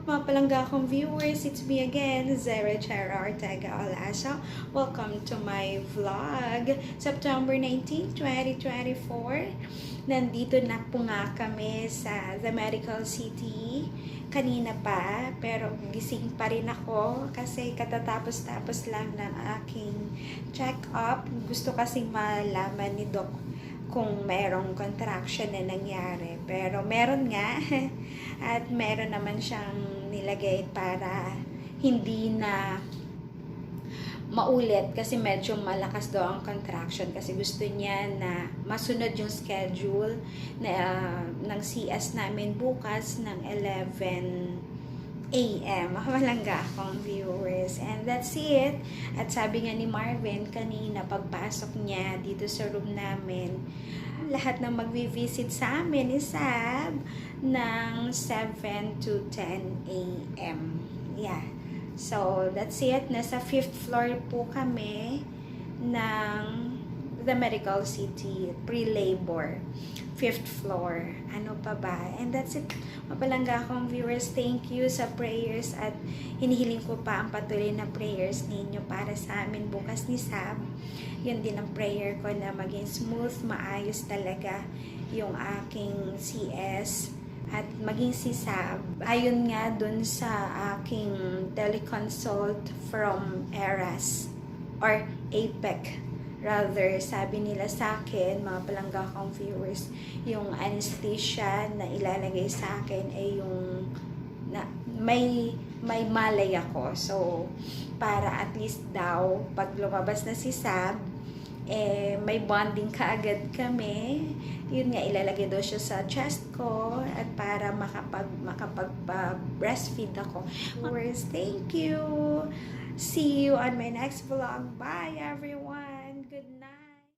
mga palangga akong viewers, it's me again, Zara Chara Ortega Olasa. Welcome to my vlog. September 19, 2024. Nandito na po nga kami sa The Medical City. Kanina pa, pero gising pa rin ako kasi katatapos-tapos lang ng aking check-up. Gusto kasing malaman ni Doc kung merong contraction na nangyari. Pero meron nga. At meron naman siyang nilagay para hindi na maulit kasi medyo malakas daw ang contraction kasi gusto niya na masunod yung schedule na, ng CS namin bukas ng 11 AM. Malangga akong viewers. And that's it. At sabi nga ni Marvin kanina pagpasok niya dito sa room namin, lahat ng magvi-visit sa amin is Sab ng 7 to 10 AM. Yeah. So, that's it. Nasa 5th floor po kami ng The Medical City, pre-labor. 5th floor. Ano pa ba? And that's it. Mapalangga akong viewers. Thank you sa prayers at hinihiling ko pa ang patuloy na prayers ninyo para sa amin bukas ni Sab. Yun din ang prayer ko na maging smooth, maayos talaga yung aking CS at maging si Sab. Ayun nga dun sa aking teleconsult from ERAS or APEC. Rather, sabi nila sa akin, mga palangga kong viewers, yung anesthesia na ilalagay sa akin ay yung na, may malay ako. So, para at least daw, pag lumabas na si Sab, may bonding kaagad kami. Yun nga, ilalagay daw siya sa chest ko at para makapag-breastfeed ako. Viewers, thank you! See you on my next vlog. Bye, everyone!